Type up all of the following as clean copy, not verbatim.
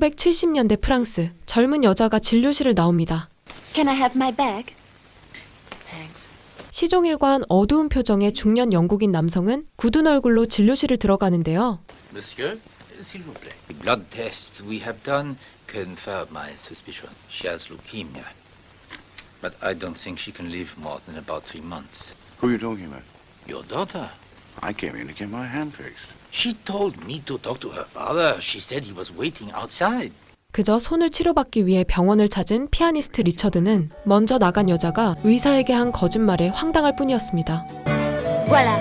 1970년대 프랑스, 젊은 여자가 진료실을 나옵니다. Can I have my bag? Thanks. 시종일관 어두운 표정의 중년 영국인 남성은 굳은 얼굴로 진료실을 들어가는데요. Monsieur, s'il vous plaît. The blood tests we have done confirm my suspicion. She has leukemia. But I don't think she can live more than about 3 months. Who are you talking about? Your daughter. I came in to get my hand fixed. She told me to talk to her father. She said he was waiting outside. 그저 손을 치료받기 위해 병원을 찾은 피아니스트 리처드는 먼저 나간 여자가 의사에게 한 거짓말에 황당할 뿐이었습니다. Voilà.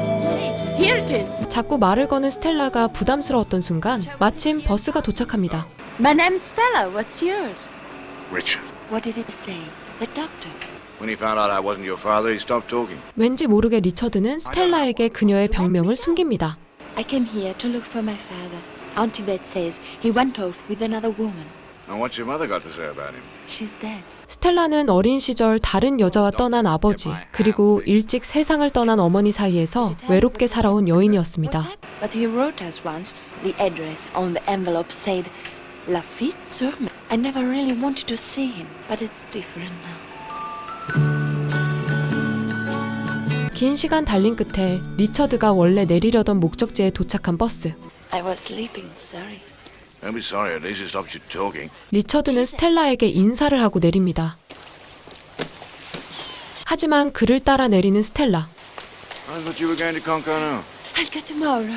Here it is. 자꾸 말을 거는 스텔라가 부담스러웠던 순간 마침 버스가 도착합니다. My name's Stella. What's yours? Richard. What did he say? The doctor. When he found out I wasn't your father, he stopped talking. 왠지 모르게 리처드는 스텔라에게 그녀의 병명을 숨깁니다. I came here to look for my father. Auntie Beth says he went off with another woman. And what's your mother got to say about him? She's dead. 스텔라는 어린 시절 다른 여자와 떠난 아버지, 그리고 일찍 세상을 떠난 어머니 사이에서 외롭게 살아온 여인이었습니다. But he wrote us once. The address on the envelope said Lafitte-sur-Mer. I never really wanted to see him, but it's different now. 긴 시간 달린 끝에 리처드가 원래 내리려던 목적지에 도착한 버스. I was sleeping. Sorry. Don't be sorry, at least it stopped you talking. 리처드는 스텔라에게 인사를 하고 내립니다. 하지만 그를 따라 내리는 스텔라. I thought you were going to Concarneau. I'll go tomorrow.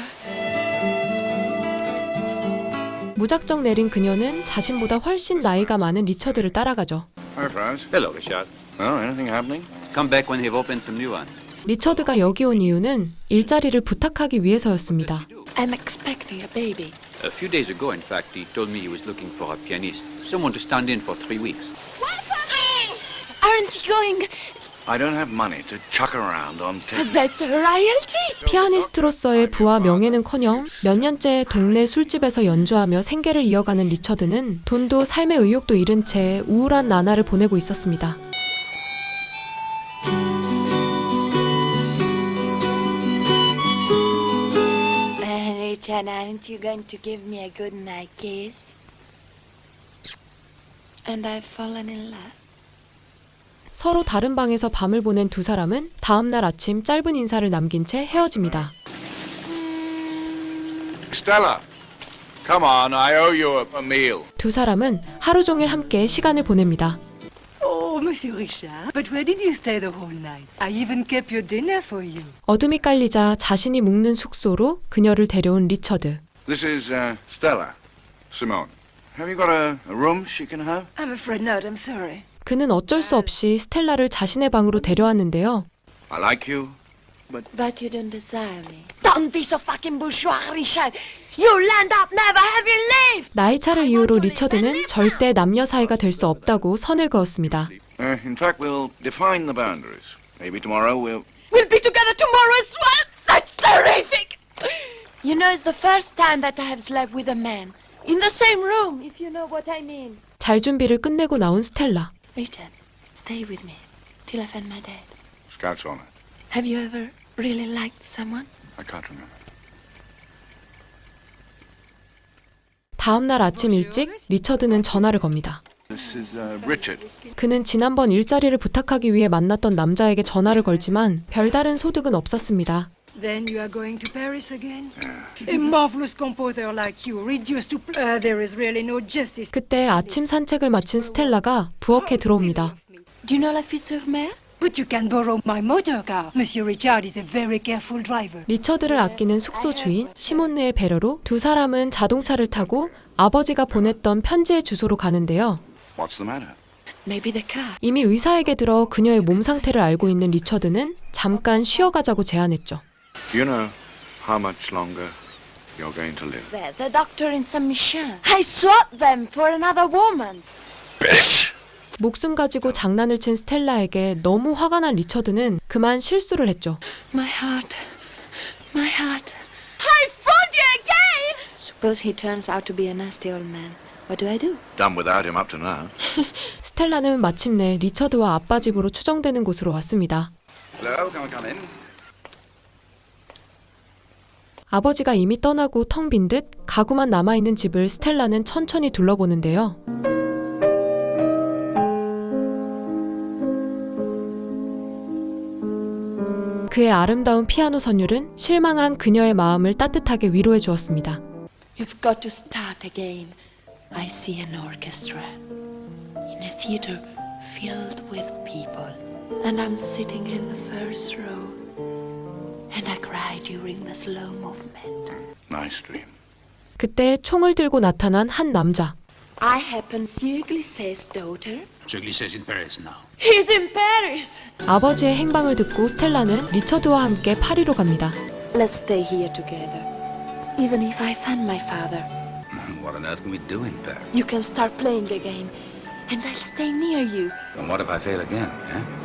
무작정 내린 그녀는 자신보다 훨씬 나이가 많은 리처드를 따라가죠. Hi, Franz. Hello, Richard. Oh, anything happening? Come back when they've opened some new ones. 리처드가 여기 온 이유는 일자리를 부탁하기 위해서였습니다. I'm expecting a baby. A few days ago, in fact, he told me he was looking for a pianist, someone to stand in for 3 weeks. Aren't you going? I don't have money to chuck around on tape. That's a royalty. 피아니스트로서의 부와 명예는커녕 몇 년째 동네 술집에서 연주하며 생계를 이어가는 리처드는 돈도 삶의 의욕도 잃은 채 우울한 나날을 보내고 있었습니다. Richard, aren't you going to give me a good night kiss? And I've fallen in love. 서로 다른 방에서 밤을 보낸 두 사람은 다음 날 아침 짧은 인사를 남긴 채 헤어집니다. Stella, come on, I owe you a meal. 두 사람은 하루 종일 함께 시간을 보냅니다. Oh, Monsieur Richard, but where did you stay the whole night? I even kept your dinner for you. 어둠이 깔리자 자신이 묵는 숙소로 그녀를 데려온 리처드. This is Stella. Simone. Have you got a room she can have? I'm afraid not, I'm sorry. 그는 어쩔 수 없이 스텔라를 자신의 방으로 데려왔는데요. I like you. But you don't desire me. Don't be so fucking bourgeois, Richard. You'll end up never having lived. 나이 차를 이유로 리처드는 절대 남녀 사이가 될 수 없다고 선을 그었습니다. In fact, we'll define the boundaries. Maybe tomorrow we'll... We'll be together tomorrow as well. That's terrific. You know, it's the first time that I have slept with a man in the same room, if you know what I mean. 잘 준비를 끝내고 나온 스텔라. Richard, stay with me till I find my dad. Scout's honor. Have you ever really liked someone? I can't remember. 다음 날 아침 일찍 리처드는 전화를 겁니다. This is Richard. 그는 지난번 일자리를 부탁하기 위해 만났던 남자에게 전화를 걸지만 별다른 소득은 없었습니다. Then you are going to Paris again? A marvelous composer like you, reduced to... there is really no justice. 그때 아침 산책을 마친 스텔라가 부엌에 들어옵니다. Do you know Lafitte-sur-Mer? But you can borrow my motor car. Monsieur Richard is a very careful driver. 리처드를 아끼는 숙소 주인 시몬느의 배려로 두 사람은 자동차를 타고 아버지가 보냈던 편지의 주소로 가는데요. What's the matter? Maybe the car. 이미 의사에게 들어 그녀의 몸 상태를 알고 있는 리처드는 잠깐 쉬어가자고 제안했죠. Do you know how much longer you're going to live? The doctor in Saint-Michel. I swapped them for another woman. Bitch! 목숨 가지고 장난을 친 스텔라에게 너무 화가 난 리처드는 그만 실수를 했죠. My heart. My heart. I found you again! Suppose he turns out to be a nasty old man. What do I do? Done without him up to now. 스텔라는 마침내 리처드와 아빠 집으로 추정되는 곳으로 왔습니다. Hello, come in. 아버지가 이미 떠나고 텅 빈 듯 가구만 남아있는 집을 스텔라는 천천히 둘러보는데요. 그의 아름다운 피아노 선율은 실망한 그녀의 마음을 따뜻하게 위로해 주었습니다. You've got to start again. I see an orchestra in a theater filled with people, and I'm sitting in the first row, and I cry during the slow movement. Nice dream. 그때 총을 들고 나타난 한 남자. I happen Sieur Glisset's daughter. Sir Glisset's in Paris now. He's in Paris. 아버지의 행방을 듣고 스텔라는 리처드와 함께 파리로 갑니다. Let's stay here together. Even if I find my father, What on earth can we do in Paris? you can start playing again, and I'll stay near you. And what if I fail again,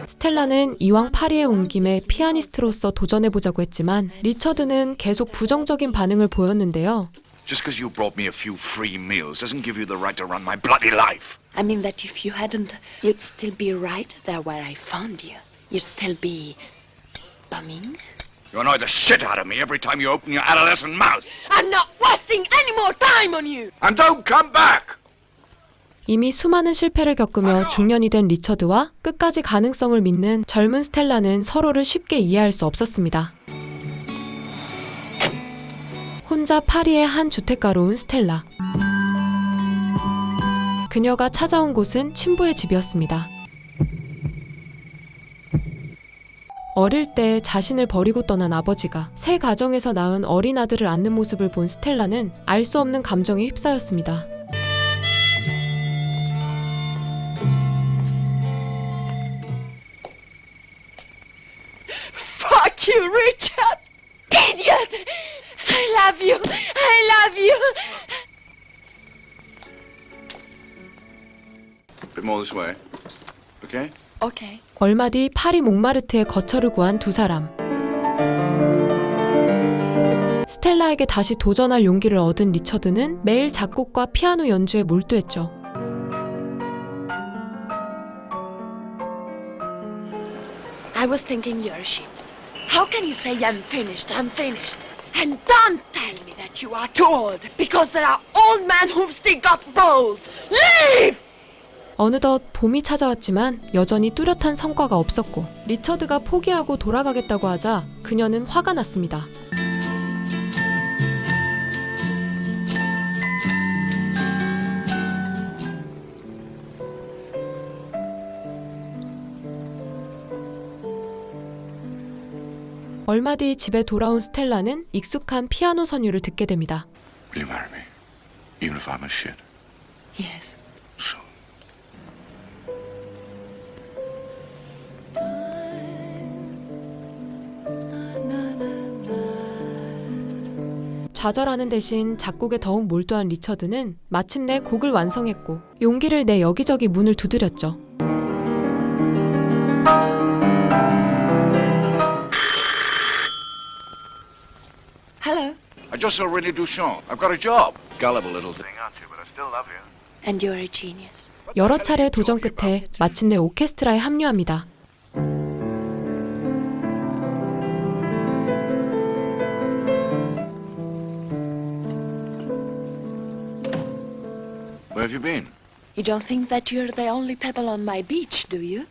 스텔라는 이왕 파리에 온 김에 피아니스트로서 도전해보자고 했지만 리처드는 계속 부정적인 반응을 보였는데요. Just because you brought me a few free meals doesn't give you the right to run my bloody life. I mean that if you hadn't, you'd still be right there where I found you. You'd still be bumming. You annoy the shit out of me every time you open your adolescent mouth. I'm not wasting any more time on you. And don't come back! 이미 수많은 실패를 겪으며 중년이 된 리처드와 끝까지 가능성을 믿는 젊은 스텔라는 서로를 쉽게 이해할 수 없었습니다. 혼자 파리의 한 주택가로 온 스텔라. 그녀가 찾아온 곳은 친부의 집이었습니다. 어릴 때 자신을 버리고 떠난 아버지가 새 가정에서 낳은 어린 아들을 안는 모습을 본 스텔라는 알 수 없는 감정에 휩싸였습니다. Fuck you, Richard! Idiot! I love you! I love you! A bit more this way. Okay? Okay. 얼마 뒤 파리 몽마르트에 거처를 구한 두 사람. 스텔라에게 다시 도전할 용기를 얻은 리처드는 매일 작곡과 피아노 연주에 몰두했죠. I was thinking you're shit. How can you say I'm finished? I'm finished. And don't tell me that you are too old. Because there are old men who've still got balls. Leave! 어느덧 봄이 찾아왔지만 여전히 뚜렷한 성과가 없었고 리처드가 포기하고 돌아가겠다고 하자 그녀는 화가 났습니다. 얼마 뒤 집에 돌아온 스텔라는 익숙한 피아노 선율을 듣게 됩니다. Will you marry me? Even if I'm a shit? Yes. So. 좌절하는 대신 작곡에 더욱 몰두한 리처드는 마침내 곡을 완성했고 용기를 내 여기저기 문을 두드렸죠. Hello. I just saw René Duchamp. I've got a job. Gullible little thing, aren't you? But I still love you. And you're a genius. 여러 차례 도전 끝에 마침내 오케스트라에 합류합니다. Where have you been? You don't think that you're the only pebble on my beach, do you?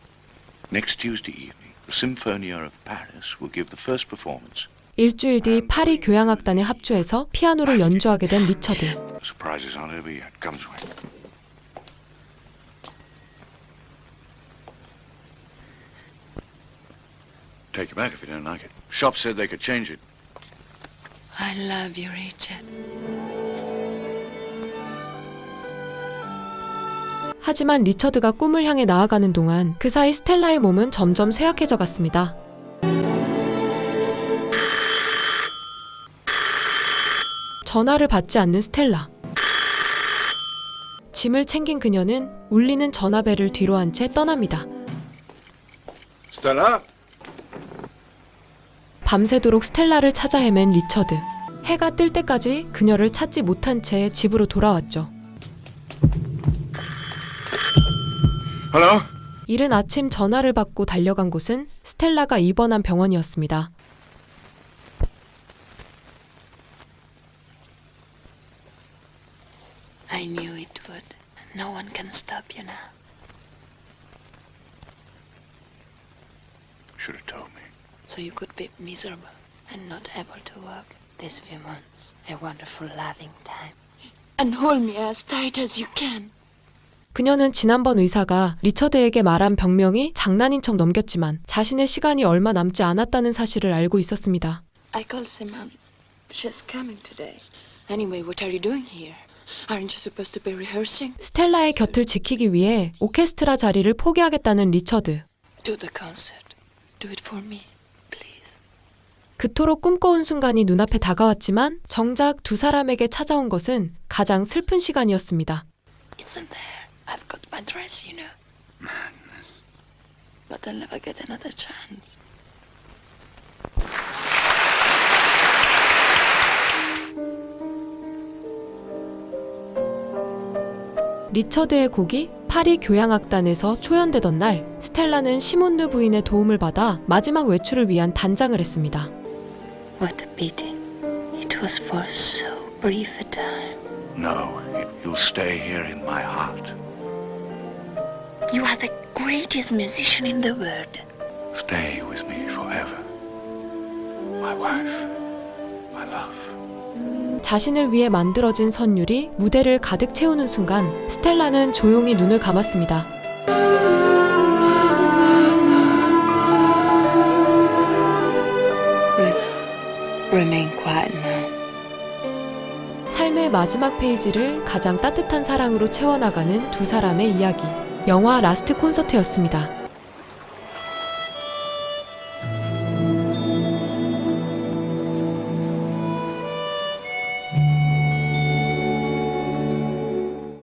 Next Tuesday evening, the Symphonia of Paris will give the first performance. 일주일 뒤 파리 교향악단에 합주해서 피아노를 연주하게 된 리처드. Surprises aren't over yet. Come this way. Take it back if you don't like it. Shop said they could change it. I love you, Richard. 하지만 리처드가 꿈을 향해 나아가는 동안 그 사이 스텔라의 몸은 점점 쇠약해져 갔습니다. 전화를 받지 않는 스텔라. 짐을 챙긴 그녀는 울리는 전화벨을 뒤로 한 채 떠납니다. Stella? 밤새도록 스텔라를 찾아 헤맨 리처드. 해가 뜰 때까지 그녀를 찾지 못한 채 집으로 돌아왔죠. Hello? 이른 아침 전화를 받고 달려간 곳은 스텔라가 입원한 병원이었습니다. I knew it would. No one can stop you now. Should have told me. So you could be miserable and not able to work these few months. A wonderful loving time. And hold me as tight as you can. 그녀는 지난번 의사가 리처드에게 말한 병명이 장난인 척 넘겼지만 자신의 시간이 얼마 남지 않았다는 사실을 알고 있었습니다. I called Simone. She's coming today. Anyway, what are you doing here? Aren't you supposed to be rehearsing? 스텔라의 곁을 지키기 위해 오케스트라 자리를 포기하겠다는 리처드. Do the concert. Do it for me, please. 그토록 꿈꿔온 순간이 눈앞에 다가왔지만 정작 두 사람에게 찾아온 것은 가장 슬픈 시간이었습니다. Isn't there? I've got my dress, you know. Madness. But I'll never get another chance. 리처드의 곡이 파리 교향악단에서 초연되던 날, 스텔라는 시몬드 부인의 도움을 받아 마지막 외출을 위한 단장을 했습니다. What a pity. It was for so brief a time. No, you'll stay here in my heart. You are the greatest musician in the world. Stay with me forever. My wife, my love. 자신을 위해 만들어진 선율이 무대를 가득 채우는 순간 스텔라는 조용히 눈을 감았습니다. Let's remain quiet now. 삶의 마지막 페이지를 가장 따뜻한 사랑으로 채워나가는 두 사람의 이야기. 영화 라스트 콘서트였습니다.